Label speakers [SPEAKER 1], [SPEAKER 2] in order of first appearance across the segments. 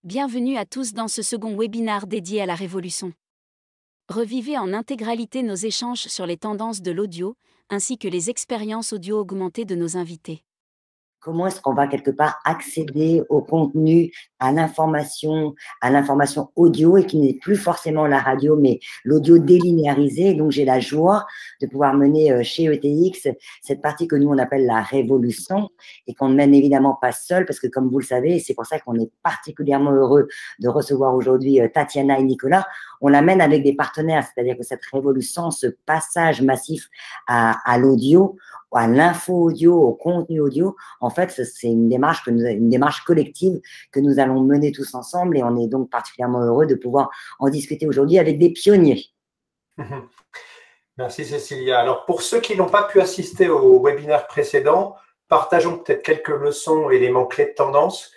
[SPEAKER 1] Bienvenue à tous dans ce second webinaire dédié à la révolution. Revivez en intégralité nos échanges sur les tendances de l'audio, ainsi que les expériences audio augmentées de nos invités.
[SPEAKER 2] Comment est-ce qu'on va quelque part accéder au contenu, à l'information audio et qui n'est plus forcément la radio, mais l'audio délinéarisé. Donc, j'ai la joie de pouvoir mener chez ETX cette partie que nous, on appelle la révolution et qu'on ne mène évidemment pas seul parce que, comme vous le savez, c'est pour ça qu'on est particulièrement heureux de recevoir aujourd'hui Tatiana et Nicolas. On la mène avec des partenaires, c'est-à-dire que cette révolution, ce passage massif à l'audio, à l'info audio, au contenu audio, en fait, c'est une démarche collective que nous allons mener tous ensemble et on est donc particulièrement heureux de pouvoir en discuter aujourd'hui avec des pionniers.
[SPEAKER 3] Merci Cécilia. Alors pour ceux qui n'ont pas pu assister au webinaire précédent, partageons peut-être quelques leçons et éléments clés de tendance.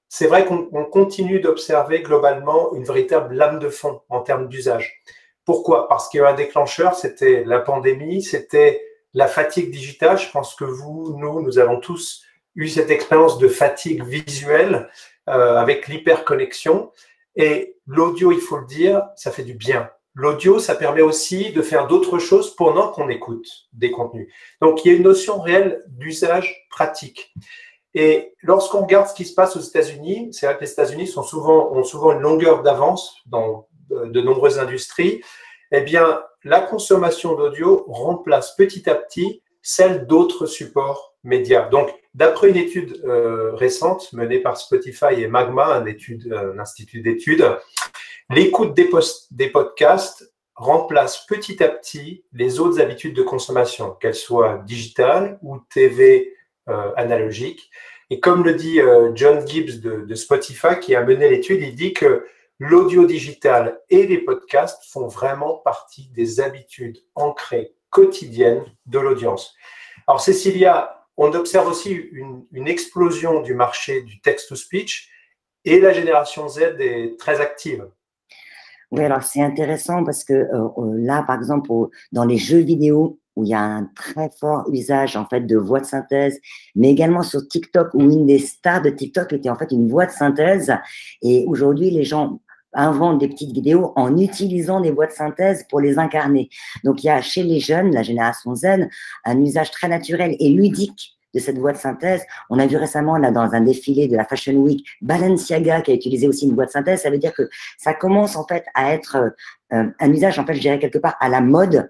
[SPEAKER 3] C'est vrai qu'on continue d'observer globalement une véritable lame de fond en termes d'usage. Pourquoi? Parce qu'il y a un déclencheur, c'était la pandémie, c'était la fatigue digitale. Je pense que nous avons tous eu cette expérience de fatigue visuelle avec l'hyperconnexion. Et l'audio, il faut le dire, ça fait du bien. L'audio, ça permet aussi de faire d'autres choses pendant qu'on écoute des contenus. Donc, il y a une notion réelle d'usage pratique. Et lorsqu'on regarde ce qui se passe aux États-Unis, c'est vrai que les États-Unis ont souvent une longueur d'avance dans de nombreuses industries. Eh bien, la consommation d'audio remplace petit à petit celle d'autres supports médias. Donc, d'après une étude récente menée par Spotify et Magma, un institut d'études, l'écoute des podcasts remplace petit à petit les autres habitudes de consommation, qu'elles soient digitales ou TV analogique. Et comme le dit John Gibbs de Spotify, qui a mené l'étude, il dit que l'audio digital et les podcasts font vraiment partie des habitudes ancrées quotidiennes de l'audience. Alors Cécilia, on observe aussi une explosion du marché du text-to-speech et la génération Z est très active.
[SPEAKER 2] Oui, alors c'est intéressant parce que là, par exemple, dans les jeux vidéo, où il y a un très fort usage en fait de voix de synthèse, mais également sur TikTok, où une des stars de TikTok était en fait une voix de synthèse. Et aujourd'hui, les gens inventent des petites vidéos en utilisant des voix de synthèse pour les incarner. Donc, il y a chez les jeunes, la génération Z, un usage très naturel et ludique de cette voix de synthèse. On a vu récemment, là, dans un défilé de la Fashion Week, Balenciaga qui a utilisé aussi une voix de synthèse. Ça veut dire que ça commence en fait à être un usage, en fait, je dirais quelque part à la mode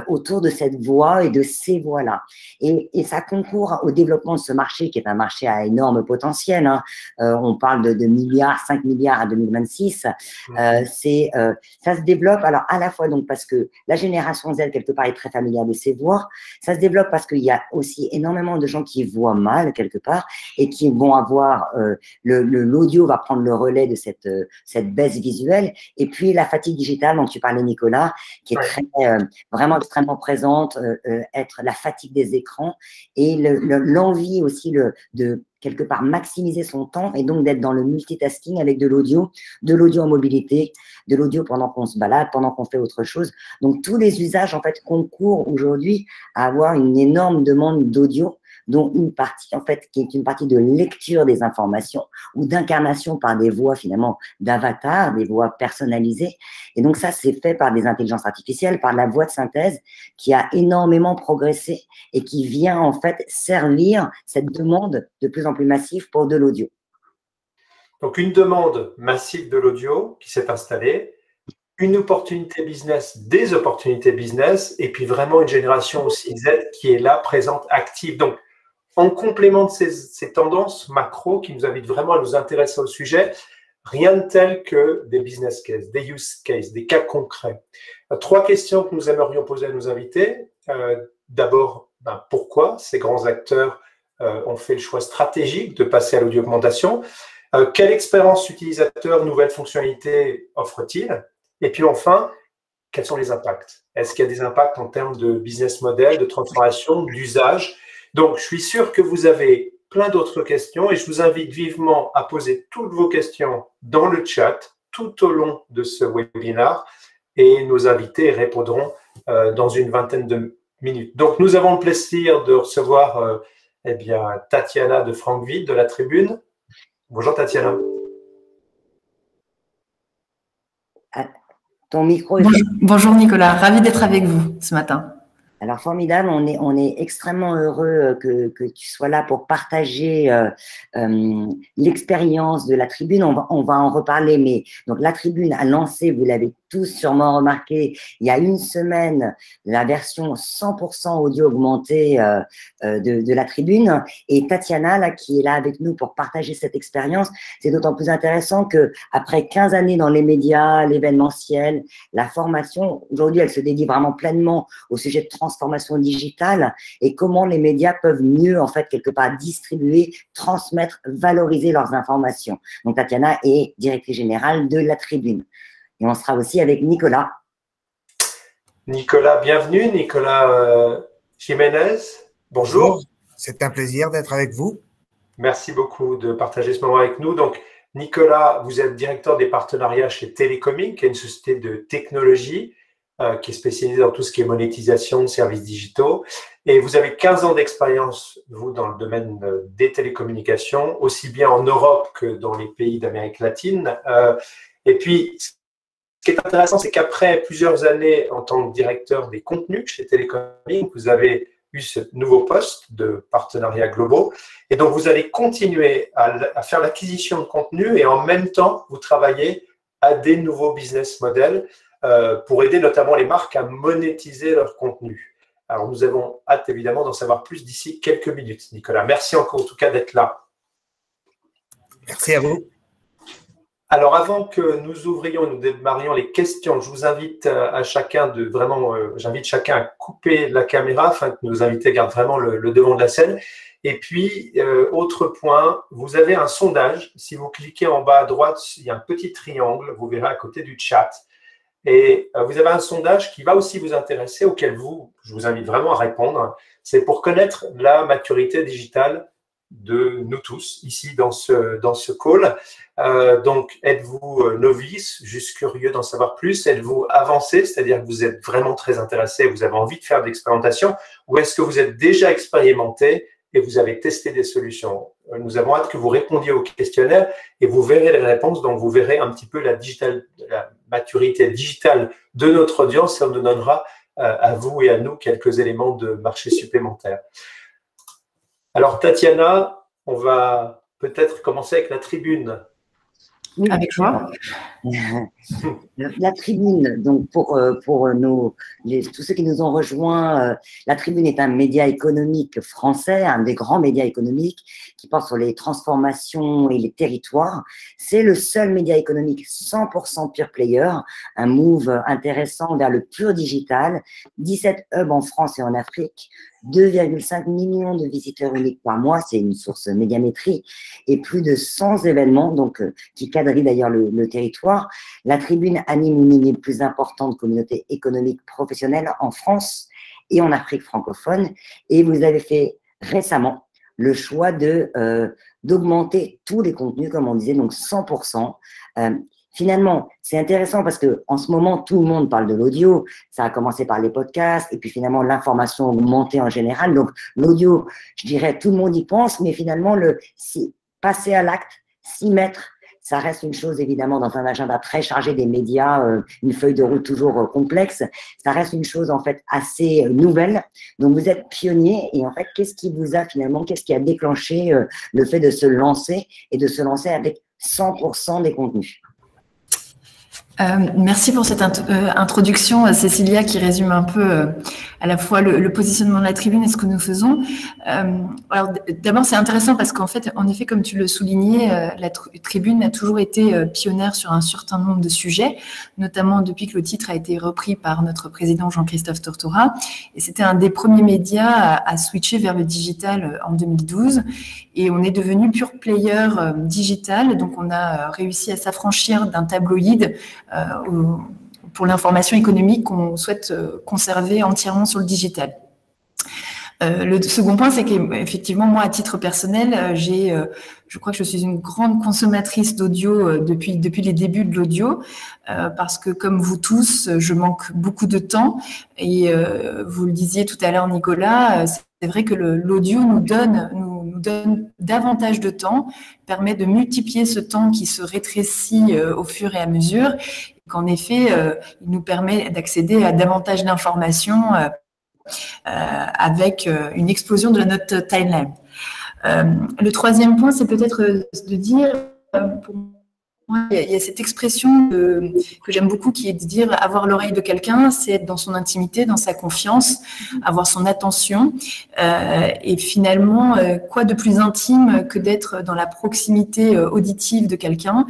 [SPEAKER 2] autour de cette voix et de ces voix-là. Et ça concourt au développement de ce marché qui est un marché à énorme potentiel. Hein. On parle de milliards, 5 milliards à 2026. Ça se développe, alors à la fois donc parce que la génération Z, quelque part, est très familière de ces voix. Ça se développe parce qu'il y a aussi énormément de gens qui voient mal, quelque part, et qui vont avoir, l'audio va prendre le relais de cette baisse visuelle. Et puis, la fatigue digitale dont tu parlais, Nicolas, qui est très, vraiment extrêmement présente, être la fatigue des écrans et l'envie aussi de quelque part maximiser son temps et donc d'être dans le multitasking avec de l'audio en mobilité, de l'audio pendant qu'on se balade, pendant qu'on fait autre chose. Donc, tous les usages, en fait, concourent aujourd'hui à avoir une énorme demande d'audio, dont une partie, en fait, qui est une partie de lecture des informations ou d'incarnation par des voix, finalement, d'avatars, des voix personnalisées. Et donc, ça, c'est fait par des intelligences artificielles, par la voix de synthèse qui a énormément progressé et qui vient, en fait, servir cette demande de plus en plus massive pour de l'audio.
[SPEAKER 3] Donc, une demande massive de l'audio qui s'est installée, une opportunité business, des opportunités business, et puis vraiment une génération aussi Z qui est là, présente, active. Donc, en complément de ces tendances macro qui nous invitent vraiment à nous intéresser au sujet, rien de tel que des business cases, des use cases, des cas concrets. 3 questions que nous aimerions poser à nos invités. D'abord, pourquoi ces grands acteurs ont fait le choix stratégique de passer à l'audio-augmentation? Quelle expérience utilisateur, nouvelles fonctionnalités offre-t-il? Et puis enfin, quels sont les impacts? Est-ce qu'il y a des impacts en termes de business model, de transformation, d'usage? Donc, je suis sûr que vous avez plein d'autres questions et je vous invite vivement à poser toutes vos questions dans le chat tout au long de ce webinaire et nos invités répondront dans une vingtaine de minutes. Donc, nous avons le plaisir de recevoir Tatiana de Francville de la Tribune. Bonjour Tatiana.
[SPEAKER 2] ton micro est…
[SPEAKER 4] Bonjour Nicolas, ravi d'être avec vous ce matin.
[SPEAKER 2] Alors, formidable, on est extrêmement heureux que tu sois là pour partager l'expérience de la Tribune. On va en reparler, mais donc la Tribune a lancé, vous l'avez tous sûrement remarqué, il y a une semaine, la version 100% audio augmentée de la Tribune. Et Tatiana, là, qui est là avec nous pour partager cette expérience, c'est d'autant plus intéressant que après 15 années dans les médias, l'événementiel, la formation, aujourd'hui, elle se dédie vraiment pleinement au sujet de transformation digitale et comment les médias peuvent mieux, en fait, quelque part, distribuer, transmettre, valoriser leurs informations. Donc, Tatiana est directrice générale de la Tribune. Et on sera aussi avec Nicolas.
[SPEAKER 3] Nicolas, bienvenue. Nicolas Jiménez, bonjour.
[SPEAKER 5] C'est un plaisir d'être avec vous.
[SPEAKER 3] Merci beaucoup de partager ce moment avec nous. Donc, Nicolas, vous êtes directeur des partenariats chez Télécoming, qui est une société de technologie qui est spécialisée dans tout ce qui est monétisation de services digitaux. Et vous avez 15 ans d'expérience, vous, dans le domaine des télécommunications, aussi bien en Europe que dans les pays d'Amérique latine. Et puis, ce qui est intéressant, c'est qu'après plusieurs années en tant que directeur des contenus chez Télécoming, vous avez eu ce nouveau poste de partenariats globaux. Et donc, vous allez continuer à faire l'acquisition de contenu et en même temps, vous travaillez à des nouveaux business models pour aider notamment les marques à monétiser leur contenu. Alors, nous avons hâte évidemment d'en savoir plus d'ici quelques minutes, Nicolas. Merci encore en tout cas d'être là.
[SPEAKER 5] Merci à vous.
[SPEAKER 3] Alors, avant que nous ouvrions et nous démarrions les questions, je vous invite à chacun de vraiment, j'invite chacun à couper la caméra afin que nos invités gardent vraiment le devant de la scène. Et puis, autre point, vous avez un sondage. Si vous cliquez en bas à droite, il y a un petit triangle, vous verrez à côté du chat. Et vous avez un sondage qui va aussi vous intéresser, auquel je vous invite vraiment à répondre. C'est pour connaître la maturité digitale de nous tous, ici dans ce call. Donc, êtes-vous novice, juste curieux d'en savoir plus? Êtes-vous avancé, c'est-à-dire que vous êtes vraiment très intéressé, vous avez envie de faire de l'expérimentation? Ou est-ce que vous êtes déjà expérimenté et vous avez testé des solutions? Nous avons hâte que vous répondiez au questionnaire et vous verrez les réponses. Donc, vous verrez un petit peu la maturité digitale de notre audience et on nous donnera à vous et à nous quelques éléments de marché supplémentaires. Alors, Tatiana, on va peut-être commencer avec la Tribune.
[SPEAKER 4] Oui, avec joie.
[SPEAKER 2] La Tribune, donc pour tous ceux qui nous ont rejoints, la Tribune est un média économique français, un des grands médias économiques qui porte sur les transformations et les territoires. C'est le seul média économique 100% pure player, un move intéressant vers le pur digital, 17 hubs en France et en Afrique, 2,5 millions de visiteurs uniques par mois, c'est une source médiamétrie, et plus de 100 événements donc qui quadrillent d'ailleurs le territoire. La Tribune anime une des plus importantes communautés économiques professionnelles en France et en Afrique francophone. Et vous avez fait récemment le choix d'augmenter tous les contenus, comme on disait, donc 100%. Finalement, c'est intéressant parce que en ce moment, tout le monde parle de l'audio. Ça a commencé par les podcasts et puis finalement, l'information a augmenté en général. Donc, l'audio, je dirais, tout le monde y pense, mais finalement, passer à l'acte, s'y mettre, ça reste une chose, évidemment, dans un agenda très chargé des médias, une feuille de route toujours complexe. Ça reste une chose, en fait, assez nouvelle. Donc, vous êtes pionnier. Et en fait, qu'est-ce qui a déclenché le fait de se lancer et de se lancer avec 100% des contenus?
[SPEAKER 4] Merci pour cette introduction, Cécilia, qui résume un peu à la fois le positionnement de la Tribune et ce que nous faisons. Alors, d'abord, c'est intéressant parce qu'en fait, en effet, comme tu le soulignais, la Tribune a toujours été pionnière sur un certain nombre de sujets, notamment depuis que le titre a été repris par notre président Jean-Christophe Tortora. Et c'était un des premiers médias à switcher vers le digital en 2012. Et on est devenu pure player digital. Donc, on a réussi à s'affranchir d'un tabloïd pour l'information économique qu'on souhaite conserver entièrement sur le digital. Le second point, c'est qu'effectivement, moi, à titre personnel, je crois que je suis une grande consommatrice d'audio depuis les débuts de l'audio, parce que comme vous tous, je manque beaucoup de temps. Et vous le disiez tout à l'heure, Nicolas, c'est vrai que l'audio nous nous donne davantage de temps, permet de multiplier ce temps qui se rétrécit au fur et à mesure, et qu'en effet, il nous permet d'accéder à davantage d'informations avec une explosion de notre timeline. Le troisième point, c'est peut-être de dire, pour moi, il y a cette expression que j'aime beaucoup qui est de dire avoir l'oreille de quelqu'un, c'est être dans son intimité, dans sa confiance, avoir son attention. Et finalement, quoi de plus intime que d'être dans la proximité auditive de quelqu'un,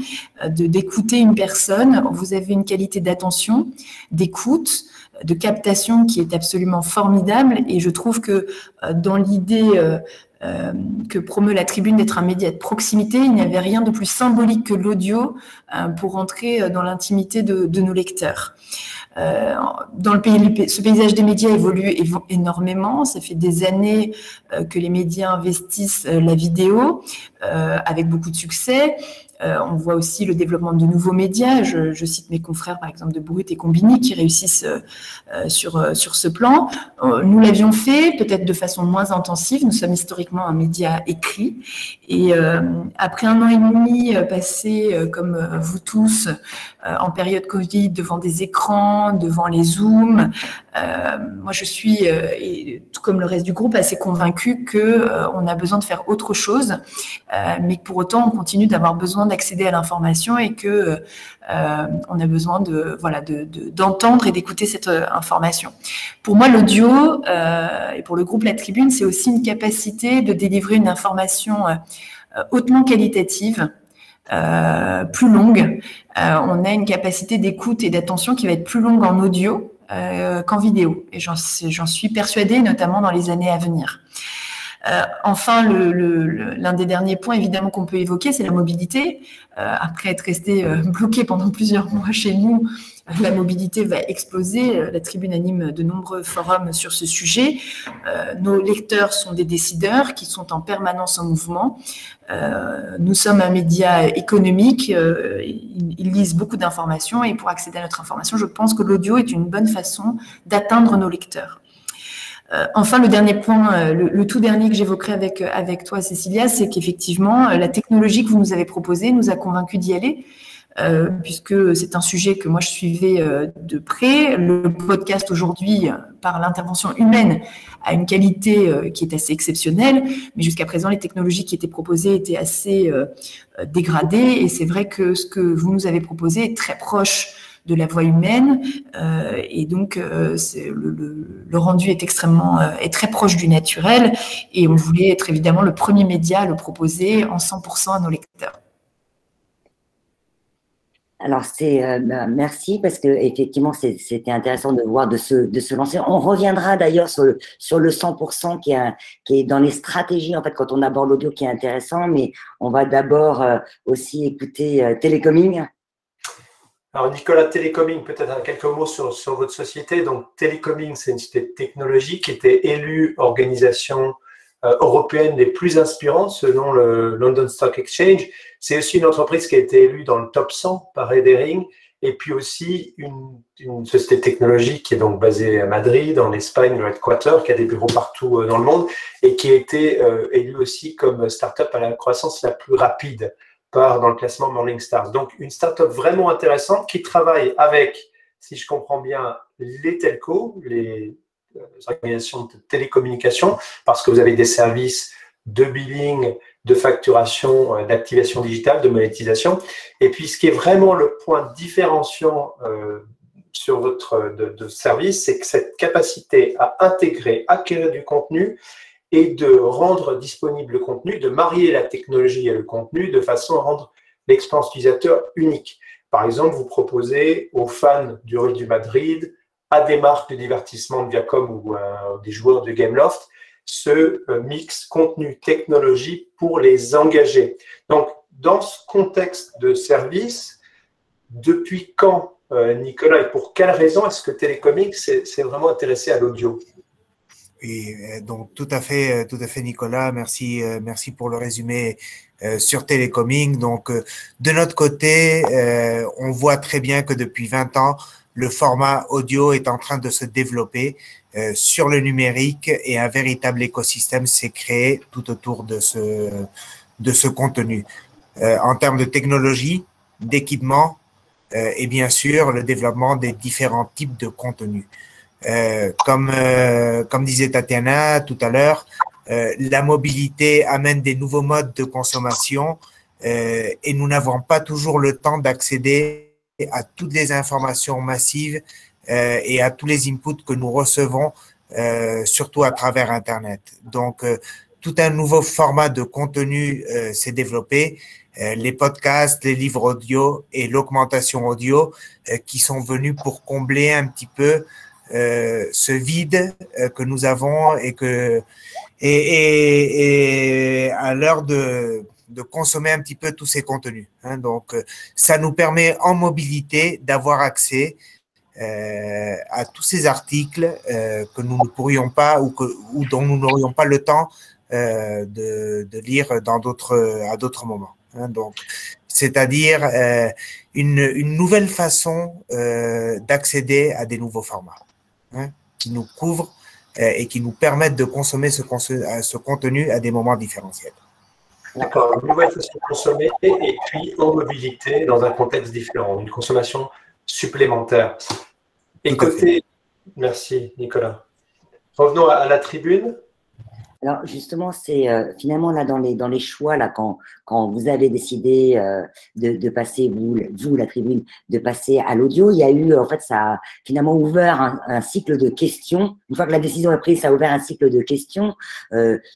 [SPEAKER 4] d'écouter une personne. Vous avez une qualité d'attention, d'écoute, de captation qui est absolument formidable. Et je trouve que dans l'idée que promeut la Tribune d'être un média de proximité, il n'y avait rien de plus symbolique que l'audio pour entrer dans l'intimité de nos lecteurs. Dans ce paysage des médias évolue énormément. Ça fait des années que les médias investissent la vidéo avec beaucoup de succès. On voit aussi le développement de nouveaux médias. Je cite mes confrères, par exemple, de Brut et Combini, qui réussissent sur ce plan. Nous l'avions fait, peut-être de façon moins intensive. Nous sommes historiquement un média écrit. Et après 1 an et demi passé, comme vous tous, en période Covid, devant des écrans, devant les Zooms, moi je suis, et tout comme le reste du groupe, assez convaincue qu'on a besoin de faire autre chose, mais que pour autant on continue d'avoir besoin d'accéder à l'information et que on a besoin d'entendre et d'écouter cette information. Pour moi, l'audio, et pour le groupe La Tribune, c'est aussi une capacité de délivrer une information hautement qualitative, plus longue. On a une capacité d'écoute et d'attention qui va être plus longue en audio qu'en vidéo. Et j'en suis persuadée, notamment dans les années à venir. Enfin, l'un des derniers points, évidemment, qu'on peut évoquer, c'est la mobilité. Après être resté bloqué pendant plusieurs mois chez nous, la mobilité va exploser. La Tribune anime de nombreux forums sur ce sujet. Nos lecteurs sont des décideurs qui sont en permanence en mouvement. Nous sommes un média économique. Ils lisent beaucoup d'informations et pour accéder à notre information, je pense que l'audio est une bonne façon d'atteindre nos lecteurs. Enfin, le dernier point, le tout dernier que j'évoquerai avec toi, Cécilia, c'est qu'effectivement, la technologie que vous nous avez proposée nous a convaincus d'y aller, puisque c'est un sujet que moi je suivais de près. Le podcast aujourd'hui, par l'intervention humaine, a une qualité qui est assez exceptionnelle, mais jusqu'à présent, les technologies qui étaient proposées étaient assez dégradées, et c'est vrai que ce que vous nous avez proposé est très proche de la voix humaine, et donc le rendu est est très proche du naturel, et on voulait être évidemment le premier média à le proposer en 100% à nos lecteurs.
[SPEAKER 2] Alors merci parce que effectivement c'était intéressant de voir de se lancer. On reviendra d'ailleurs sur le 100% qui est dans les stratégies en fait quand on aborde l'audio qui est intéressant, mais on va d'abord aussi écouter Télécoming.
[SPEAKER 3] Alors Nicolas, Télécoming, peut-être quelques mots sur votre société. Donc Télécoming, c'est une société technologique qui était élue organisation européenne les plus inspirantes selon le London Stock Exchange. C'est aussi une entreprise qui a été élue dans le top 100 par Edering, et puis aussi une société technologique qui est donc basée à Madrid, en Espagne, le headquarter, qui a des bureaux partout dans le monde et qui a été élue aussi comme start-up à la croissance la plus rapide dans le classement Morningstar. Donc, une start-up vraiment intéressante qui travaille avec, si je comprends bien, les telcos, les organisations de télécommunications, parce que vous avez des services de billing, de facturation, d'activation digitale, de monétisation. Et puis, ce qui est vraiment le point différenciant sur votre service, c'est que cette capacité à intégrer, acquérir du contenu et de rendre disponible le contenu, de marier la technologie et le contenu de façon à rendre l'expérience utilisateur unique. Par exemple, vous proposez aux fans du Real Madrid, à des marques de divertissement de Viacom ou des joueurs de Gameloft, ce mix contenu-technologie pour les engager. Donc, dans ce contexte de service, depuis quand, Nicolas, et pour quelles raisons est-ce que Télécoming s'est vraiment intéressé à l'audio ?
[SPEAKER 5] Oui, donc tout à fait, Nicolas. Merci pour le résumé sur Télécoming. Donc, de notre côté, on voit très bien que depuis 20 ans, le format audio est en train de se développer sur le numérique et un véritable écosystème s'est créé tout autour de ce contenu. En termes de technologie, d'équipement et bien sûr le développement des différents types de contenus. Comme disait Tatiana tout à l'heure, la mobilité amène des nouveaux modes de consommation et nous n'avons pas toujours le temps d'accéder à toutes les informations massives et à tous les inputs que nous recevons, surtout à travers Internet. Donc, tout un nouveau format de contenu s'est développé, les podcasts, les livres audio et l'augmentation audio qui sont venus pour combler un petit peu ce vide que nous avons et à l'heure de consommer un petit peu tous ces contenus. Donc, ça nous permet en mobilité d'avoir accès à tous ces articles que nous ne pourrions pas ou dont nous n'aurions pas le temps de lire à d'autres moments. Donc, c'est-à-dire une nouvelle façon d'accéder à des nouveaux formats qui nous couvrent et qui nous permettent de consommer ce contenu à des moments différentiels.
[SPEAKER 3] D'accord, une nouvelle façon de consommer et puis en mobilité dans un contexte différent, une consommation supplémentaire. Et côté, merci Nicolas. Revenons à la tribune.
[SPEAKER 2] Alors justement, c'est finalement là dans les choix là quand vous avez décidé de passer vous la tribune de passer à l'audio, il y a eu en fait ça a finalement ouvert un cycle de questions. Une fois que la décision est prise, ça a ouvert un cycle de questions.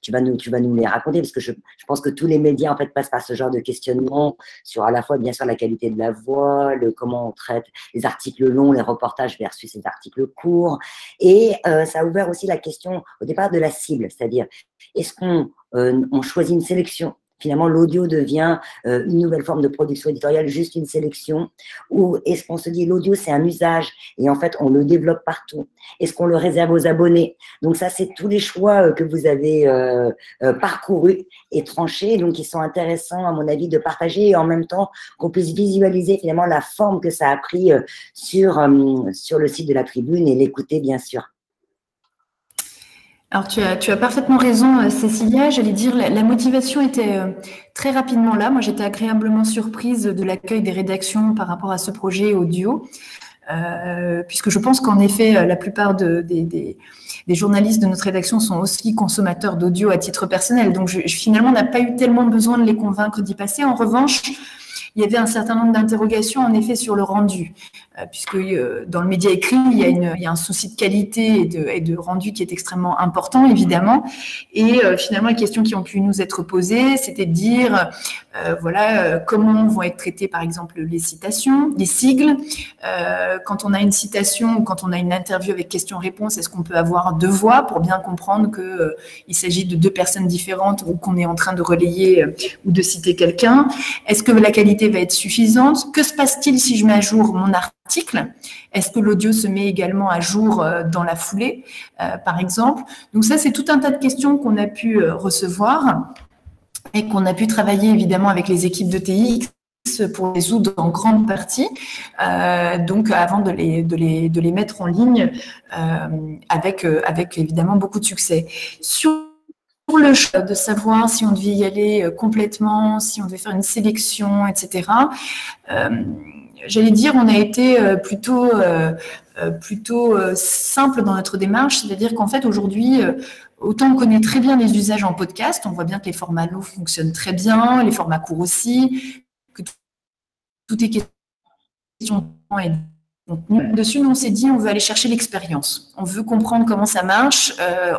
[SPEAKER 2] Tu vas nous les raconter parce que je pense que tous les médias en fait passent par ce genre de questionnement sur à la fois bien sûr la qualité de la voix, comment on traite les articles longs, les reportages versus les articles courts, et ça a ouvert aussi la question au départ de la cible, c'est-à-dire est-ce qu'on choisit une sélection? Finalement, l'audio devient une nouvelle forme de production éditoriale, juste une sélection. Ou est-ce qu'on se dit l'audio, c'est un usage et en fait, on le développe partout? Est-ce qu'on le réserve aux abonnés? Donc ça, c'est tous les choix que vous avez parcourus et tranchés, donc qui sont intéressants, à mon avis, de partager et en même temps qu'on puisse visualiser finalement la forme que ça a pris sur le site de la Tribune et l'écouter, bien sûr.
[SPEAKER 4] Alors, tu as parfaitement raison, Cécilia. J'allais dire, la motivation était très rapidement là. Moi, j'étais agréablement surprise de l'accueil des rédactions par rapport à ce projet audio, puisque je pense qu'en effet, la plupart des journalistes de notre rédaction sont aussi consommateurs d'audio à titre personnel. Donc, finalement, on n'a pas eu tellement besoin de les convaincre d'y passer. En revanche, il y avait un certain nombre d'interrogations, en effet, sur le rendu, puisque dans le média écrit, il y a un souci de qualité et de rendu qui est extrêmement important, évidemment. Et finalement, les questions qui ont pu nous être posées, c'était de dire, comment vont être traitées, par exemple, les citations, les sigles. Quand on a une citation ou quand on a une interview avec question-réponse, est-ce qu'on peut avoir deux voix pour bien comprendre qu'il s'agit de deux personnes différentes ou qu'on est en train de relayer ou de citer quelqu'un? Est-ce que la qualité va être suffisante? Que se passe-t-il si je mets à jour mon article? Est-ce que l'audio se met également à jour dans la foulée, par exemple? Donc ça, c'est tout un tas de questions qu'on a pu recevoir et qu'on a pu travailler évidemment avec les équipes de TX pour résoudre en grande partie, donc avant de les mettre en ligne avec évidemment beaucoup de succès. Sur le choix de savoir si on devait y aller complètement, si on devait faire une sélection, etc. J'allais dire, on a été plutôt simple dans notre démarche, c'est-à-dire qu'en fait aujourd'hui, autant on connaît très bien les usages en podcast, on voit bien que les formats longs fonctionnent très bien, les formats courts aussi, que tout est question et dessus, nous, on s'est dit, on veut aller chercher l'expérience. On veut comprendre comment ça marche.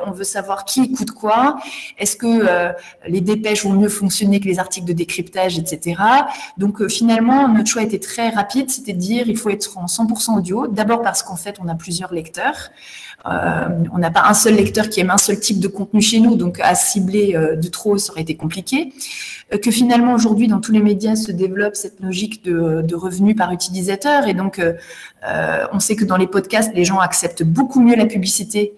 [SPEAKER 4] On veut savoir qui écoute quoi. Est-ce que les dépêches vont mieux fonctionner que les articles de décryptage, etc. Donc, finalement, notre choix était très rapide. C'était de dire, il faut être en 100% audio. D'abord parce qu'en fait, on a plusieurs lecteurs. On n'a pas un seul lecteur qui aime un seul type de contenu chez nous. Donc, à cibler de trop, ça aurait été compliqué. Que finalement, aujourd'hui, dans tous les médias se développe cette logique de revenus par utilisateur. Et donc, on sait que dans les podcasts, les gens acceptent beaucoup mieux la publicité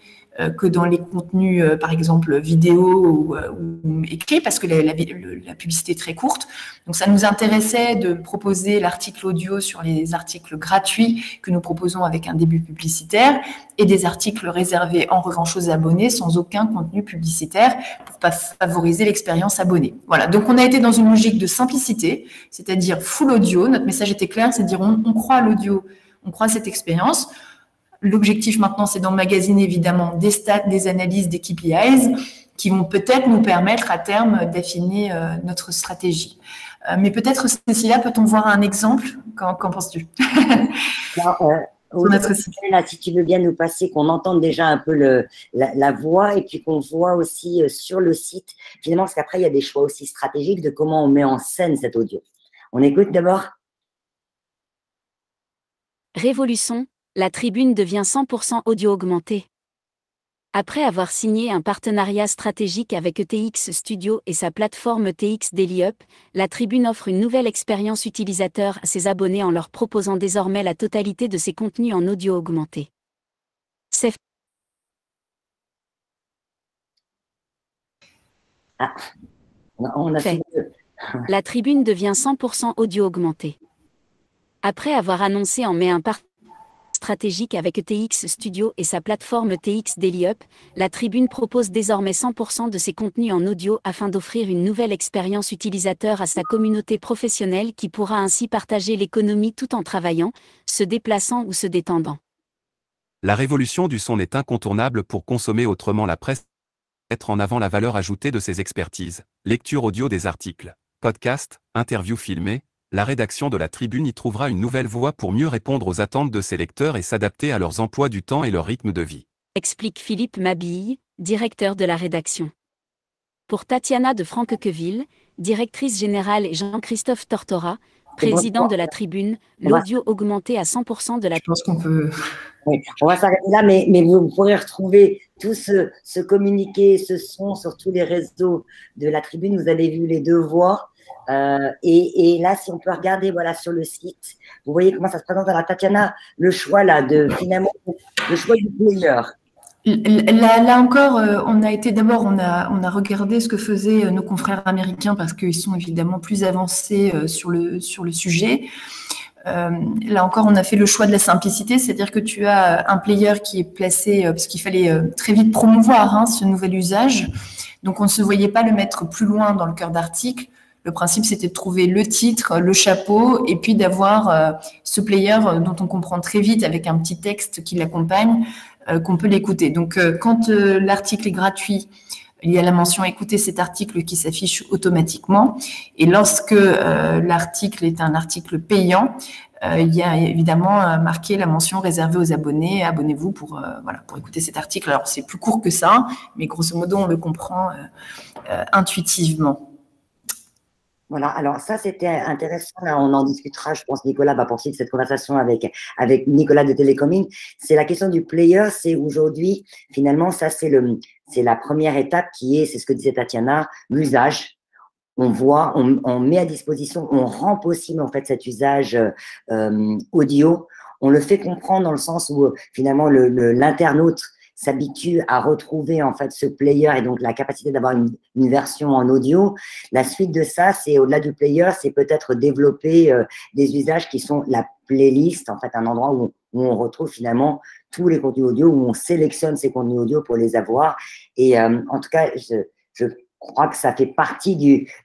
[SPEAKER 4] que dans les contenus, par exemple, vidéo ou écrits, parce que la publicité est très courte. Donc, ça nous intéressait de proposer l'article audio sur les articles gratuits que nous proposons avec un début publicitaire et des articles réservés en revanche aux abonnés sans aucun contenu publicitaire pour pas favoriser l'expérience abonnée. Voilà. Donc, on a été dans une logique de simplicité, c'est-à-dire full audio. Notre message était clair, c'est de dire on croit à l'audio, on croit à cette expérience. L'objectif maintenant, c'est d'emmagasiner évidemment des stats, des analyses, des KPIs qui vont peut-être nous permettre à terme d'affiner notre stratégie. Mais peut-être, Cécilia, peut-on voir un exemple? Qu'en penses-tu?
[SPEAKER 2] Là, si tu veux bien nous passer, qu'on entende déjà un peu la voix et puis qu'on voit aussi sur le site, finalement, parce qu'après, il y a des choix aussi stratégiques de comment on met en scène cet audio. On écoute d'abord.
[SPEAKER 1] Révolution, la tribune devient 100% audio augmenté. Après avoir signé un partenariat stratégique avec ETX Studio et sa plateforme ETX Daily Up, la tribune offre une nouvelle expérience utilisateur à ses abonnés en leur proposant désormais la totalité de ses contenus en audio augmenté.
[SPEAKER 2] On a fait.
[SPEAKER 1] La tribune devient 100% audio augmenté. Après avoir annoncé en mai un partenariat stratégique avec ETX Studio et sa plateforme ETX Daily Up, la tribune propose désormais 100% de ses contenus en audio afin d'offrir une nouvelle expérience utilisateur à sa communauté professionnelle qui pourra ainsi partager l'économie tout en travaillant, se déplaçant ou se détendant.
[SPEAKER 6] La révolution du son est incontournable pour consommer autrement la presse, mettre en avant la valeur ajoutée de ses expertises, lecture audio des articles, podcasts, interviews filmées. La rédaction de la tribune y trouvera une nouvelle voie pour mieux répondre aux attentes de ses lecteurs et s'adapter à leurs emplois du temps et leur rythme de vie.
[SPEAKER 1] Explique Philippe Mabille, directeur de la rédaction. Pour Tatiana de Franquequeville, directrice générale, et Jean-Christophe Tortora, président de la tribune, l'audio augmenté à 100% de la...
[SPEAKER 4] Je pense qu'on peut...
[SPEAKER 2] Oui, on va s'arrêter là, mais vous pourrez retrouver tout ce communiqué, ce son sur tous les réseaux de la tribune. Vous avez vu les deux voix. Et là, si on peut regarder sur le site, vous voyez comment ça se présente. Alors, Tatiana, le choix là, finalement, le choix du player.
[SPEAKER 4] Là encore, on a regardé ce que faisaient nos confrères américains parce qu'ils sont évidemment plus avancés sur le sujet. Là encore, on a fait le choix de la simplicité, c'est-à-dire que tu as un player qui est placé, parce qu'il fallait très vite promouvoir ce nouvel usage. Donc, on ne se voyait pas le mettre plus loin dans le cœur d'article. Le principe, c'était de trouver le titre, le chapeau, et puis d'avoir ce player dont on comprend très vite avec un petit texte qui l'accompagne, qu'on peut l'écouter. Donc, quand l'article est gratuit, il y a la mention « Écoutez cet article » qui s'affiche automatiquement. Et lorsque l'article est un article payant, il y a évidemment marqué la mention réservée aux abonnés. Abonnez-vous pour écouter cet article. Alors, c'est plus court que ça, mais grosso modo, on le comprend intuitivement.
[SPEAKER 2] Voilà, alors ça c'était intéressant, là on en discutera, je pense Nicolas va poursuivre cette conversation avec Nicolas de Télécoming. C'est la question du player, c'est aujourd'hui, finalement ça c'est la première étape c'est ce que disait Tatiana, l'usage. On voit, on met à disposition, on rend possible en fait cet usage audio, on le fait comprendre dans le sens où finalement l'internaute s'habitue à retrouver en fait ce player et donc la capacité d'avoir une version en audio. La suite de ça, c'est au-delà du player, c'est peut-être développer des usages qui sont la playlist, en fait un endroit où on retrouve finalement tous les contenus audio, où on sélectionne ces contenus audio pour les avoir. Et en tout cas, je crois que ça fait partie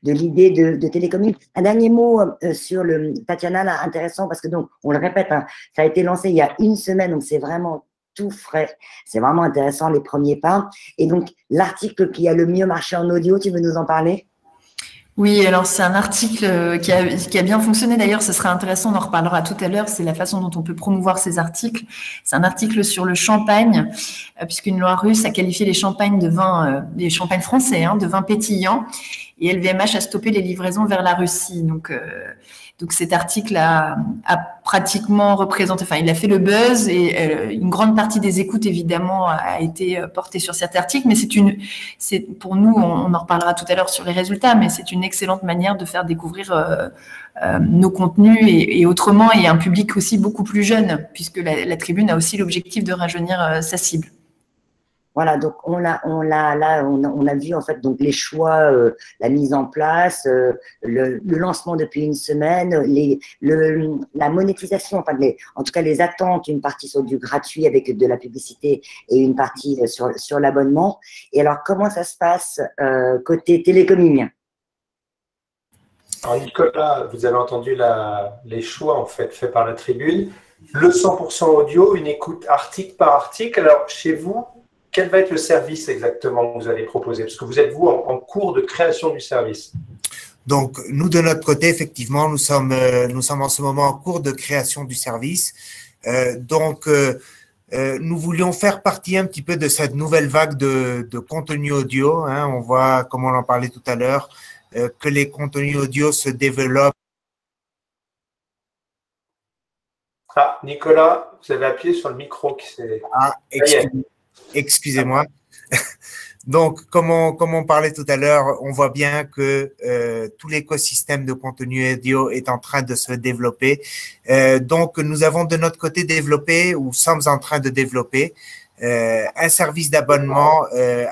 [SPEAKER 2] de l'idée de Télécoming. Un dernier mot sur Tatiana, là, intéressant, parce que donc, on le répète, ça a été lancé il y a une semaine, donc c'est vraiment tout frais. C'est vraiment intéressant, les premiers pas. Et donc, l'article qui a le mieux marché en audio, tu veux nous en parler ?
[SPEAKER 4] Oui, alors c'est un article qui a bien fonctionné. D'ailleurs, ce sera intéressant, on en reparlera tout à l'heure. C'est la façon dont on peut promouvoir ces articles. C'est un article sur le champagne, puisqu'une loi russe a qualifié les champagnes de vin, les champagnes français, de vin pétillant. Et LVMH a stoppé les livraisons vers la Russie. Donc cet article a pratiquement représenté, il a fait le buzz et une grande partie des écoutes, évidemment, a été portée sur cet article. Mais c'est pour nous, on en reparlera tout à l'heure sur les résultats, mais c'est une excellente manière de faire découvrir nos contenus et autrement, et un public aussi beaucoup plus jeune, puisque la tribune a aussi l'objectif de rajeunir sa cible.
[SPEAKER 2] Voilà, donc on a vu en fait donc les choix, la mise en place, le lancement depuis une semaine, la monétisation, enfin en tout cas les attentes, une partie sur du gratuit avec de la publicité et une partie sur l'abonnement. Et alors comment ça se passe côté télécommunications?
[SPEAKER 3] Alors Nicolas, vous avez entendu les choix en fait faits par la tribune. Le 100% audio, une écoute article par article. Alors chez vous, quel va être le service exactement que vous allez proposer? Parce que vous êtes, vous, en cours de création du service.
[SPEAKER 5] Donc, nous, de notre côté, effectivement, nous sommes en ce moment en cours de création du service. Nous voulions faire partie un petit peu de cette nouvelle vague de contenu audio. Hein. On voit, comme on en parlait tout à l'heure, que les contenus audio se développent.
[SPEAKER 3] Ah, Nicolas, vous avez appuyé sur le micro qui s'est…
[SPEAKER 5] Ah, excusez-moi. Donc, comme on parlait tout à l'heure, on voit bien que tout l'écosystème de contenu audio est en train de se développer. Donc, nous avons de notre côté développé ou sommes en train de développer un service d'abonnement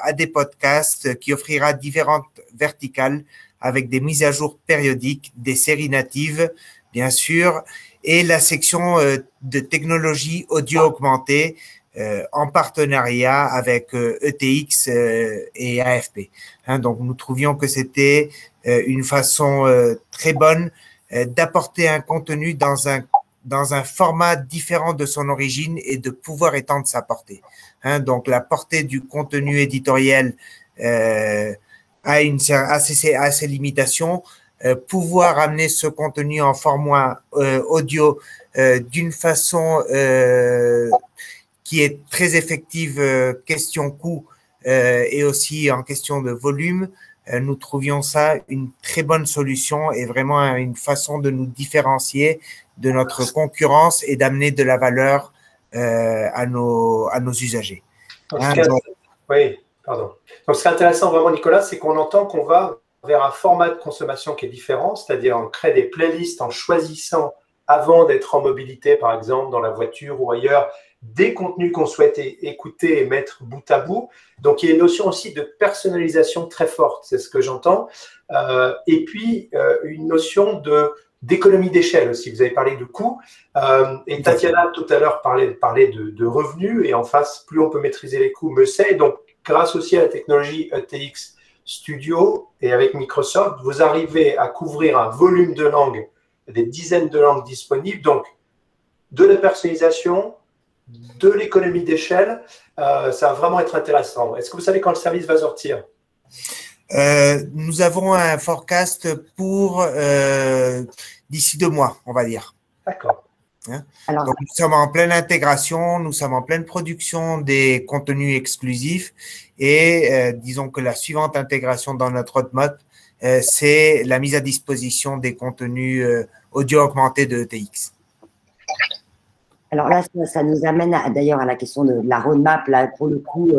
[SPEAKER 5] à des podcasts qui offrira différentes verticales avec des mises à jour périodiques, des séries natives, bien sûr, et la section de technologie audio augmentée en partenariat avec ETX et AFP. Hein, donc, nous trouvions que c'était une façon très bonne d'apporter un contenu dans un format différent de son origine et de pouvoir étendre sa portée. Hein, donc, la portée du contenu éditorial a ses limitations. Pouvoir amener ce contenu en format audio d'une façon qui est très effective question coût et aussi en question de volume, nous trouvions ça une très bonne solution et vraiment une façon de nous différencier de notre concurrence et d'amener de la valeur à nos usagers.
[SPEAKER 3] Oui, pardon. Donc, ce qui est intéressant vraiment, Nicolas, c'est qu'on entend qu'on va vers un format de consommation qui est différent, c'est-à-dire on crée des playlists en choisissant avant d'être en mobilité, par exemple, dans la voiture ou ailleurs, des contenus qu'on souhaite écouter et mettre bout à bout. Donc, il y a une notion aussi de personnalisation très forte, c'est ce que j'entends. Et puis, une notion d'économie d'échelle aussi. Vous avez parlé de coûts. Et Tatiana, tout à l'heure, parlait de revenus. Et en face, plus on peut maîtriser les coûts, mieux c'est. Donc, grâce aussi à la technologie ETX Studio et avec Microsoft, vous arrivez à couvrir un volume de langues, des dizaines de langues disponibles. Donc, de la personnalisation, de l'économie d'échelle, ça va vraiment être intéressant. Est-ce que vous savez quand le service va sortir?
[SPEAKER 5] Nous avons un forecast pour d'ici 2 mois, on va dire.
[SPEAKER 3] D'accord.
[SPEAKER 5] Hein? Donc, nous sommes en pleine intégration, nous sommes en pleine production des contenus exclusifs et disons que la suivante intégration dans notre roadmap, c'est la mise à disposition des contenus audio augmentés de ETX.
[SPEAKER 2] Alors là, ça nous amène d'ailleurs à la question de la roadmap. Là, pour le coup,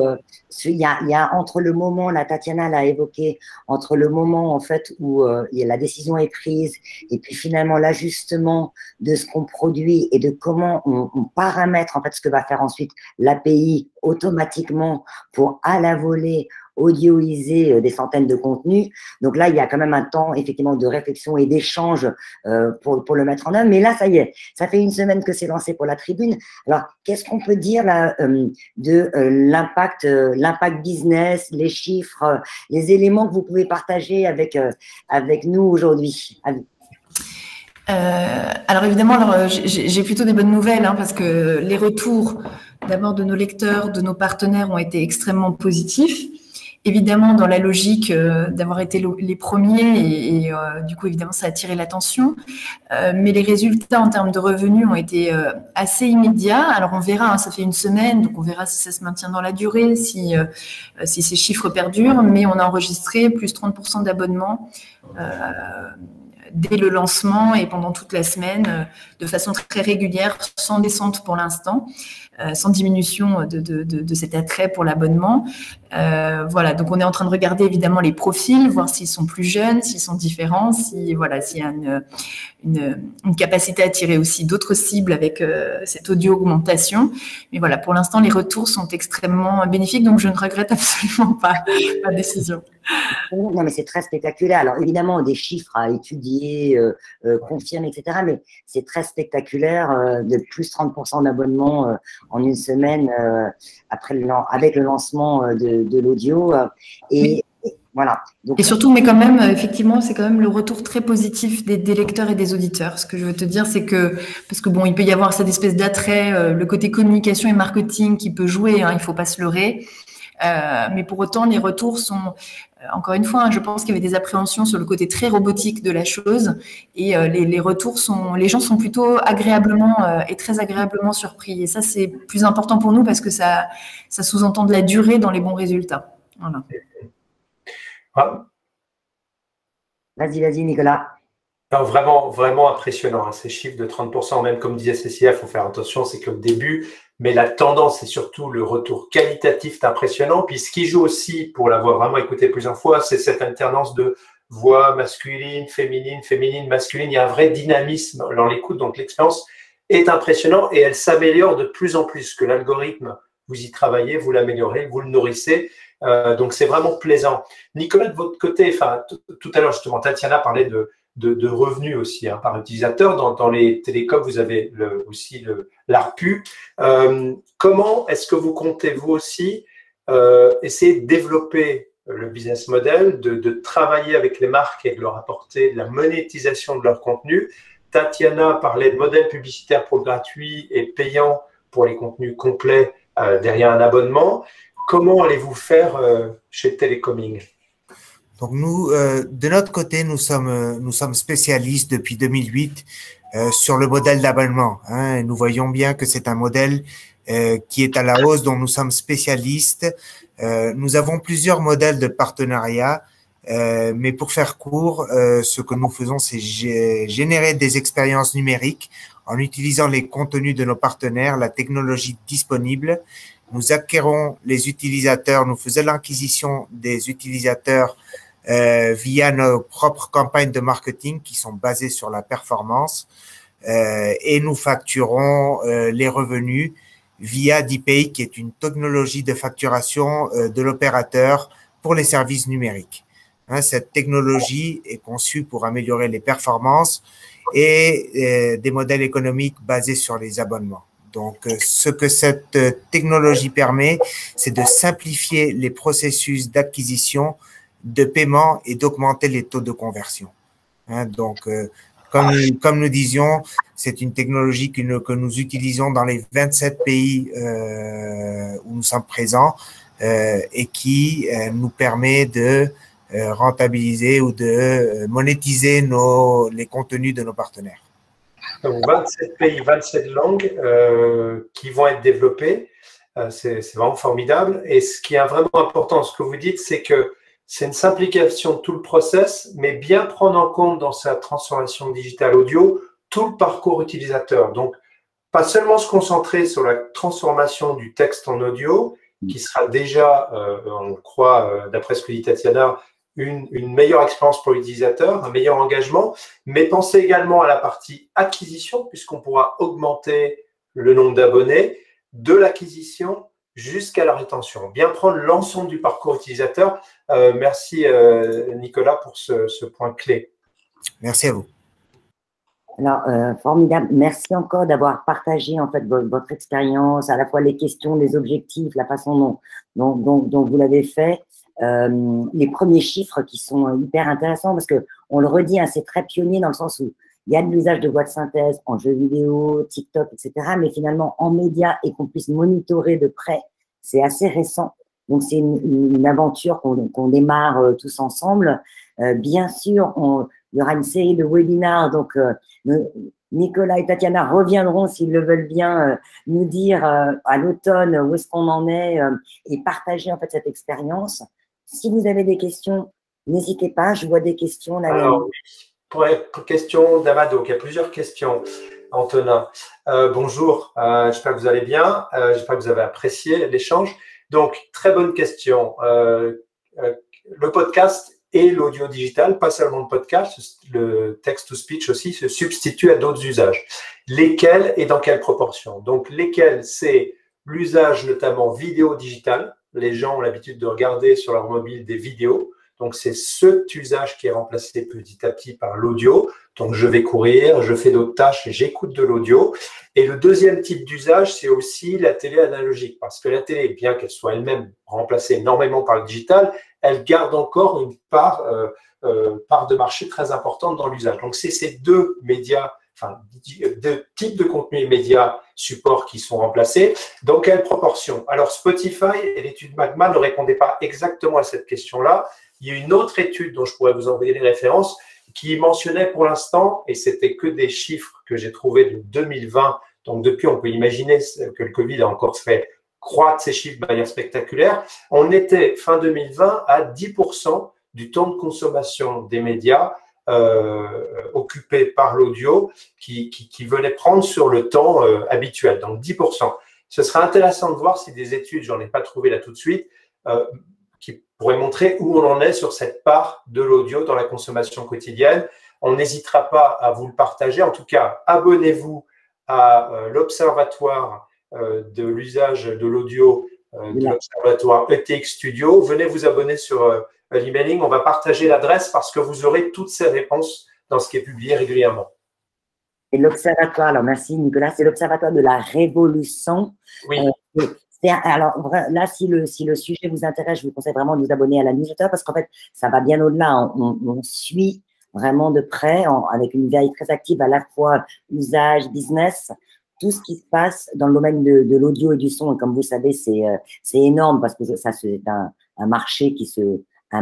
[SPEAKER 2] il y a entre le moment, la Tatiana l'a évoqué, entre le moment en fait où la décision est prise et puis finalement l'ajustement de ce qu'on produit et de comment on paramètre en fait ce que va faire ensuite l'API automatiquement pour à la volée audioiser des centaines de contenus. Donc là, il y a quand même un temps effectivement de réflexion et d'échange pour le mettre en œuvre. Mais là, ça y est, ça fait une semaine que c'est lancé pour la tribune. Alors, qu'est-ce qu'on peut dire là de l'impact business, les chiffres, les éléments que vous pouvez partager avec nous aujourd'hui?
[SPEAKER 4] Alors évidemment, j'ai plutôt des bonnes nouvelles parce que les retours d'abord de nos lecteurs, de nos partenaires ont été extrêmement positifs. Évidemment, dans la logique d'avoir été les premiers et du coup, évidemment, ça a attiré l'attention. Mais les résultats en termes de revenus ont été assez immédiats. Alors, on verra, ça fait une semaine, donc on verra si ça se maintient dans la durée, si ces chiffres perdurent. Mais on a enregistré plus 30% d'abonnements dès le lancement et pendant toute la semaine, de façon très régulière, sans descente pour l'instant, sans diminution de cet attrait pour l'abonnement. Voilà, donc on est en train de regarder évidemment les profils, voir s'ils sont plus jeunes, s'ils sont différents, s'il y a une capacité à attirer aussi d'autres cibles avec cette audio-augmentation. Mais voilà, pour l'instant, les retours sont extrêmement bénéfiques, donc je ne regrette absolument pas ma décision.
[SPEAKER 2] Non, mais c'est très spectaculaire. Alors, évidemment, des chiffres à étudier, confirmer, etc. Mais c'est très spectaculaire, de plus 30% d'abonnements en une semaine avec le lancement de l'audio. Et voilà. Donc,
[SPEAKER 4] et surtout, mais quand même, effectivement, c'est quand même le retour très positif des lecteurs et des auditeurs. Ce que je veux te dire, c'est que, parce que bon, il peut y avoir cette espèce d'attrait, le côté communication et marketing qui peut jouer, hein, il faut pas se leurrer. Mais pour autant, les retours sont, encore une fois, hein, je pense qu'il y avait des appréhensions sur le côté très robotique de la chose, et les retours les gens sont plutôt agréablement et très agréablement surpris. Et ça, c'est plus important pour nous parce que ça sous-entend de la durée dans les bons résultats. Voilà.
[SPEAKER 2] Vas-y, Nicolas.
[SPEAKER 3] Non, vraiment, vraiment impressionnant, hein, ces chiffres de 30%, même comme disait Cécilia, il faut faire attention, c'est que le début, mais la tendance et surtout le retour qualitatif est impressionnant. Puis ce qui joue aussi, pour l'avoir vraiment écouté plusieurs fois, c'est cette alternance de voix masculine, féminine, masculine. Il y a un vrai dynamisme dans l'écoute, donc l'expérience est impressionnante et elle s'améliore de plus en plus, que l'algorithme, vous y travaillez, vous l'améliorez, vous le nourrissez. Donc c'est vraiment plaisant. Nicolas, de votre côté, enfin tout à l'heure justement, Tatiana parlait de revenus aussi, hein, par utilisateur. Dans les télécoms, vous avez aussi l'ARPU. Comment est-ce que vous comptez, vous aussi, essayer de développer le business model, de travailler avec les marques et de leur apporter de la monétisation de leur contenu? Tatiana parlait de modèles publicitaires pour le gratuit et payant pour les contenus complets derrière un abonnement. Comment allez-vous faire chez Télécoming?
[SPEAKER 5] Donc nous, de notre côté, nous sommes spécialistes depuis 2008 sur le modèle d'abonnement. Hein, nous voyons bien que c'est un modèle qui est à la hausse, dont nous sommes spécialistes. Nous avons plusieurs modèles de partenariat, mais pour faire court, ce que nous faisons, c'est générer des expériences numériques en utilisant les contenus de nos partenaires, la technologie disponible. Nous acquérons les utilisateurs, nous faisons l'acquisition des utilisateurs via nos propres campagnes de marketing qui sont basées sur la performance et nous facturons les revenus via DPay, qui est une technologie de facturation de l'opérateur pour les services numériques. Hein, cette technologie est conçue pour améliorer les performances et des modèles économiques basés sur les abonnements. Donc, ce que cette technologie permet, c'est de simplifier les processus d'acquisition, de paiement et d'augmenter les taux de conversion. Hein, donc, comme nous disions, c'est une technologie que nous utilisons dans les 27 pays où nous sommes présents et qui nous permet de rentabiliser ou de monétiser les contenus de nos partenaires.
[SPEAKER 3] Donc 27 pays, 27 langues qui vont être développées. C'est vraiment formidable. Et ce qui est vraiment important, ce que vous dites, c'est que c'est une simplification de tout le process, mais bien prendre en compte dans sa transformation digitale audio tout le parcours utilisateur. Donc, pas seulement se concentrer sur la transformation du texte en audio, qui sera déjà, on le croit, d'après ce que dit Tatiana, une meilleure expérience pour l'utilisateur, un meilleur engagement, mais penser également à la partie acquisition, puisqu'on pourra augmenter le nombre d'abonnés, de l'acquisition jusqu'à la rétention. Bien prendre l'ensemble du parcours utilisateur. Merci Nicolas pour ce point clé.
[SPEAKER 5] Merci à vous.
[SPEAKER 2] Alors, formidable. Merci encore d'avoir partagé en fait votre expérience, à la fois les questions, les objectifs, la façon dont vous l'avez fait. Les premiers chiffres qui sont hyper intéressants parce que on le redit, hein, c'est très pionnier dans le sens où il y a de l'usage de voix de synthèse en jeux vidéo, TikTok, etc. Mais finalement, en médias et qu'on puisse monitorer de près, c'est assez récent. Donc, c'est une aventure qu'on démarre tous ensemble. Bien sûr, il y aura une série de webinaires. Donc, Nicolas et Tatiana reviendront, s'ils le veulent bien, nous dire à l'automne où est-ce qu'on en est et partager en fait cette expérience. Si vous avez des questions, n'hésitez pas. Je vois des questions là.
[SPEAKER 3] Alors, oui. question d'Amado, il y a plusieurs questions, Antonin. Bonjour, j'espère que vous allez bien, j'espère que vous avez apprécié l'échange. Donc, très bonne question. Le podcast et l'audio digital, pas seulement le podcast, le text-to-speech aussi, se substituent à d'autres usages. Lesquels et dans quelle proportion? Donc, lesquels, c'est l'usage notamment vidéo digital. Les gens ont l'habitude de regarder sur leur mobile des vidéos. Donc, c'est cet usage qui est remplacé petit à petit par l'audio. Donc, je vais courir, je fais d'autres tâches et j'écoute de l'audio. Et le deuxième type d'usage, c'est aussi la télé analogique. Parce que la télé, bien qu'elle soit elle-même remplacée énormément par le digital, elle garde encore une part de marché très importante dans l'usage. Donc, c'est ces deux médias, enfin, deux types de contenus médias supports qui sont remplacés. Dans quelle proportion? Alors, Spotify et l'étude Magma ne répondaient pas exactement à cette question-là. Il y a une autre étude dont je pourrais vous envoyer les références qui mentionnait pour l'instant, et c'était que des chiffres que j'ai trouvés de 2020, donc depuis on peut imaginer que le Covid a encore fait croître ces chiffres de manière spectaculaire. On était fin 2020 à 10% du temps de consommation des médias occupés par l'audio qui venait prendre sur le temps habituel, donc 10%. Ce serait intéressant de voir si des études, j'en ai pas trouvé là tout de suite, qui pourrait montrer où on en est sur cette part de l'audio dans la consommation quotidienne. On n'hésitera pas à vous le partager. En tout cas, abonnez-vous à l'Observatoire de l'usage de l'audio de l'Observatoire ETX Studio. Venez vous abonner sur l'emailing. On va partager l'adresse parce que vous aurez toutes ces réponses dans ce qui est publié régulièrement.
[SPEAKER 2] Et l'Observatoire, alors merci Nicolas, c'est l'Observatoire de la Révolution.
[SPEAKER 3] Oui.
[SPEAKER 2] Alors là, si le sujet vous intéresse, je vous conseille vraiment de vous abonner à la newsletter parce qu'en fait, ça va bien au-delà. On suit vraiment de près, avec une veille très active à la fois usage, business, tout ce qui se passe dans le domaine de l'audio et du son. Et comme vous savez, c'est énorme parce que ça c'est un marché à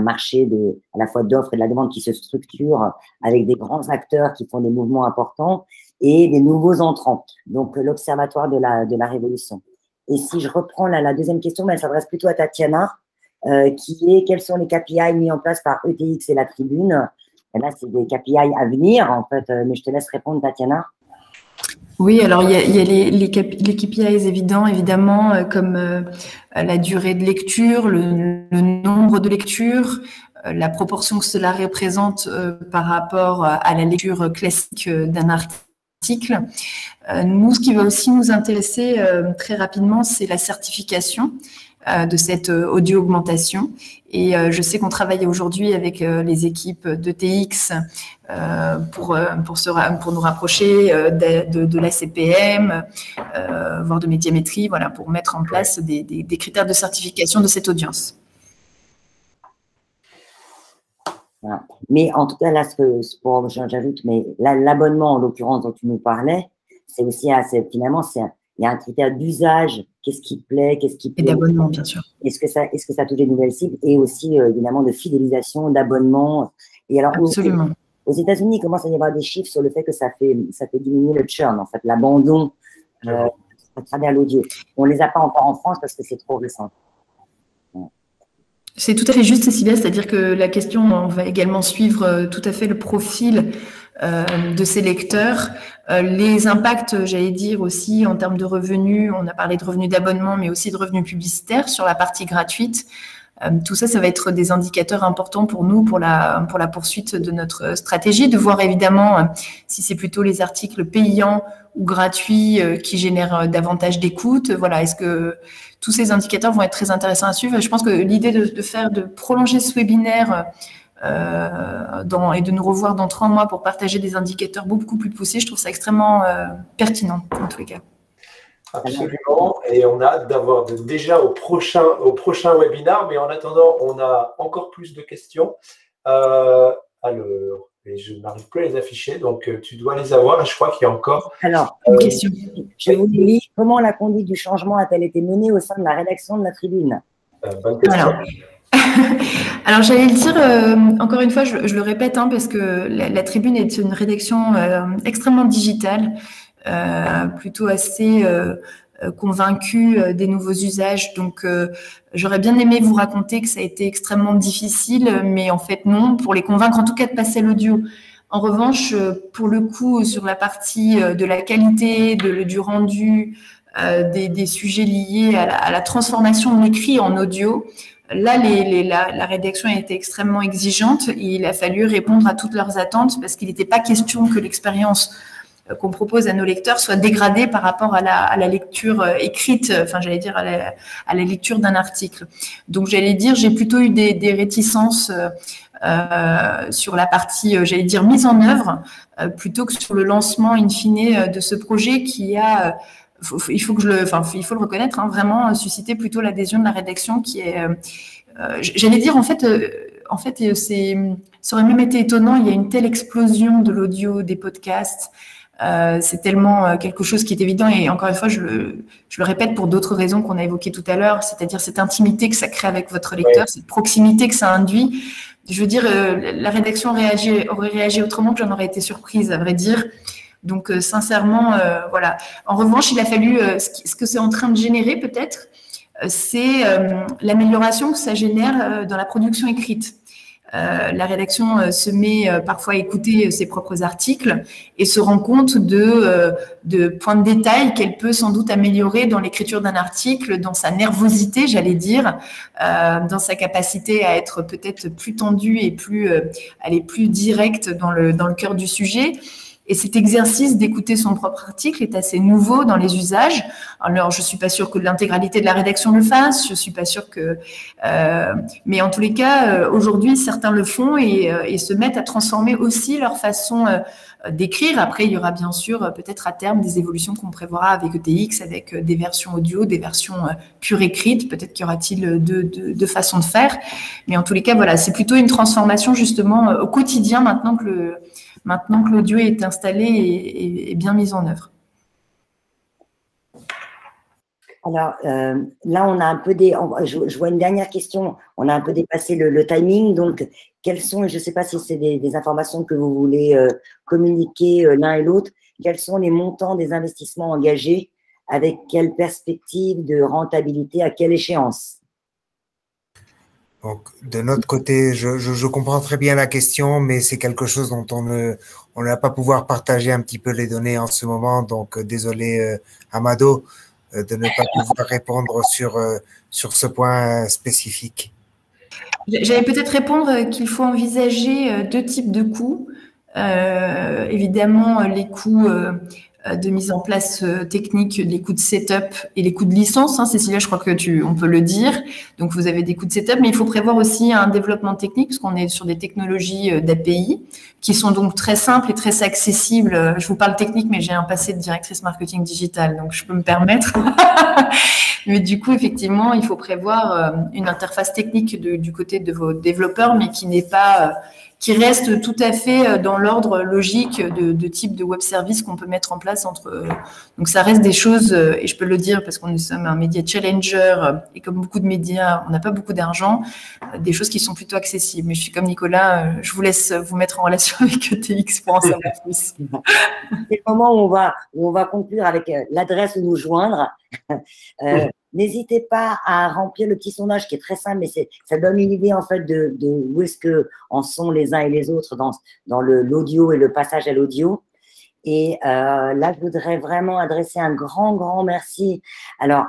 [SPEAKER 2] la fois d'offres et de la demande qui se structure avec des grands acteurs qui font des mouvements importants et des nouveaux entrants. Donc l'Observatoire de la Révolution. Et si je reprends la deuxième question, mais elle s'adresse plutôt à Tatiana, qui est quels sont les KPI mis en place par ETX et la Tribune. Et là, c'est des KPI à venir, en fait, mais je te laisse répondre, Tatiana.
[SPEAKER 4] Oui, alors il y a les KPIs évidemment, comme la durée de lecture, le nombre de lectures, la proportion que cela représente par rapport à la lecture classique d'un article. Nous, ce qui va aussi nous intéresser très rapidement, c'est la certification de cette audio-augmentation. Et je sais qu'on travaille aujourd'hui avec les équipes d'ETX pour nous rapprocher de la CPM, voire de médiamétrie, voilà, pour mettre en place des critères de certification de cette audience.
[SPEAKER 2] Voilà. Mais en tout cas, là, j'ajoute, mais l'abonnement, en l'occurrence, dont tu nous parlais, c'est aussi, finalement, il y a un critère d'usage. Qu'est-ce qui plaît, qu'est-ce qui plaît.
[SPEAKER 4] Et d'abonnement, bien sûr.
[SPEAKER 2] Est-ce que ça touche des nouvelles cibles et aussi, évidemment, de fidélisation, d'abonnement. Et alors,
[SPEAKER 4] absolument.
[SPEAKER 2] Aux États-Unis, il commence à y avoir des chiffres sur le fait que ça fait diminuer le churn, en fait, l'abandon à travers l'audio. On les a pas encore en France parce que c'est trop récent.
[SPEAKER 4] C'est tout à fait juste, Cécilia, c'est-à-dire que la question, on va également suivre tout à fait le profil de ces lecteurs. Les impacts, j'allais dire aussi, en termes de revenus, on a parlé de revenus d'abonnement, mais aussi de revenus publicitaires sur la partie gratuite. Tout ça, ça va être des indicateurs importants pour nous, pour la poursuite de notre stratégie, de voir évidemment si c'est plutôt les articles payants ou gratuits qui génèrent davantage d'écoute. Voilà, est-ce que tous ces indicateurs vont être très intéressants à suivre? Je pense que l'idée de prolonger ce webinaire et de nous revoir dans 3 mois pour partager des indicateurs beaucoup plus poussés, je trouve ça extrêmement pertinent, en tous les cas.
[SPEAKER 3] Absolument, et on a hâte d'avoir déjà au prochain webinaire, mais en attendant, on a encore plus de questions. Alors, et je n'arrive plus à les afficher, donc tu dois les avoir, et je crois qu'il y a encore
[SPEAKER 2] alors,
[SPEAKER 4] une question.
[SPEAKER 2] Je vous lis, comment la conduite du changement a-t-elle été menée au sein de la rédaction de la Tribune?
[SPEAKER 3] Bonne question.
[SPEAKER 4] Alors, j'allais le dire, encore une fois, je le répète, parce que la Tribune est une rédaction extrêmement digitale, plutôt assez convaincue des nouveaux usages. Donc, j'aurais bien aimé vous raconter que ça a été extrêmement difficile, mais en fait, non. Pour les convaincre, en tout cas, de passer à l'audio, En revanche, pour le coup, sur la partie de la qualité, du rendu, des sujets liés à la transformation de l'écrit en audio, là, la rédaction a été extrêmement exigeante. Il a fallu répondre à toutes leurs attentes parce qu'il n'était pas question que l'expérience qu'on propose à nos lecteurs soit dégradée par rapport à la lecture écrite, enfin j'allais dire à la lecture d'un article. Donc j'allais dire, j'ai plutôt eu des réticences sur la partie, j'allais dire, mise en œuvre, plutôt que sur le lancement in fine de ce projet qui a il faut le reconnaître, hein, vraiment susciter plutôt l'adhésion de la rédaction qui est, j'allais dire, en fait, ça aurait même été étonnant, il y a une telle explosion de l'audio, des podcasts, c'est tellement quelque chose qui est évident et encore une fois, je le répète pour d'autres raisons qu'on a évoquées tout à l'heure, c'est-à-dire cette intimité que ça crée avec votre lecteur, cette proximité que ça induit. Je veux dire, la rédaction aurait réagi autrement que j'en aurais été surprise, à vrai dire. Donc, sincèrement, voilà. En revanche, il a fallu, ce que c'est en train de générer peut-être, c'est l'amélioration que ça génère dans la production écrite. La rédaction se met parfois à écouter ses propres articles et se rend compte de points de détail qu'elle peut sans doute améliorer dans l'écriture d'un article, dans sa nervosité, j'allais dire, dans sa capacité à être peut-être plus tendue et aller plus directe dans le cœur du sujet. Et cet exercice d'écouter son propre article est assez nouveau dans les usages. Alors, je suis pas sûre que l'intégralité de la rédaction le fasse. Je suis pas sûre que, mais en tous les cas, aujourd'hui, certains le font et se mettent à transformer aussi leur façon d'écrire. Après, il y aura bien sûr peut-être à terme des évolutions qu'on prévoira avec ETX, avec des versions audio, des versions pure écrites. Peut-être qu'il y aura-t-il deux façons de faire. Mais en tous les cas, voilà, c'est plutôt une transformation justement au quotidien maintenant que l'audio est installé et bien mis en œuvre.
[SPEAKER 2] Alors, là, on a un peu je vois une dernière question. On a un peu dépassé le timing. Donc, quelles sont, je ne sais pas si c'est des informations que vous voulez communiquer l'un et l'autre, quels sont les montants des investissements engagés, avec quelle perspective de rentabilité, à quelle échéance?
[SPEAKER 5] Donc, de notre côté, je comprends très bien la question, mais c'est quelque chose dont on ne va pas pouvoir partager un petit peu les données en ce moment. Donc, désolé, Amado, de ne pas pouvoir répondre sur ce point spécifique.
[SPEAKER 4] J'allais peut-être répondre qu'il faut envisager deux types de coûts. Évidemment, les coûts de mise en place technique, les coûts de setup et les coûts de licence. Hein, Cécilia, je crois que on peut le dire. Donc, vous avez des coûts de setup, mais il faut prévoir aussi un développement technique parce qu'on est sur des technologies d'API qui sont donc très simples et très accessibles. Je vous parle technique, mais j'ai un passé de directrice marketing digital, donc je peux me permettre. Mais du coup, effectivement, il faut prévoir une interface technique du côté de vos développeurs, mais qui reste tout à fait dans l'ordre logique de type de web service qu'on peut mettre en place donc ça reste des choses, et je peux le dire parce qu'on nous sommes un média challenger, et comme beaucoup de médias, on n'a pas beaucoup d'argent, des choses qui sont plutôt accessibles. Mais je suis comme Nicolas, je vous laisse vous mettre en relation avec ETX pour en savoir plus.
[SPEAKER 2] C'est le moment où on va conclure avec l'adresse où nous joindre. N'hésitez pas à remplir le petit sondage qui est très simple, mais ça donne une idée en fait de où est-ce que en sont les uns et les autres dans l'audio et le passage à l'audio. Et là, je voudrais vraiment adresser un grand merci alors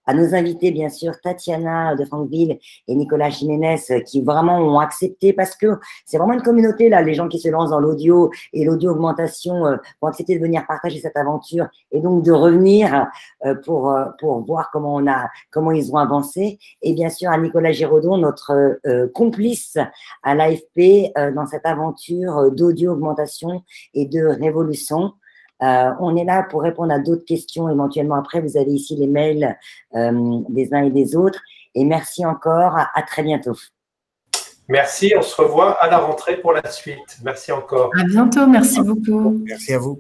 [SPEAKER 2] à nos invités, bien sûr, Tatiana de Franqueville et Nicolas Jiménez, qui vraiment ont accepté, parce que c'est vraiment une communauté, là, les gens qui se lancent dans l'audio et l'audio-augmentation ont accepté de venir partager cette aventure et donc de revenir pour voir comment ils ont avancé. Et bien sûr, à Nicolas Giraudon, notre complice à l'AFP dans cette aventure d'audio-augmentation et de révolution. On est là pour répondre à d'autres questions éventuellement après. Vous avez ici les mails des uns et des autres. Et merci encore. À très bientôt.
[SPEAKER 3] Merci. On se revoit à la rentrée pour la suite. Merci encore.
[SPEAKER 4] À bientôt. Merci beaucoup.
[SPEAKER 5] Merci à vous.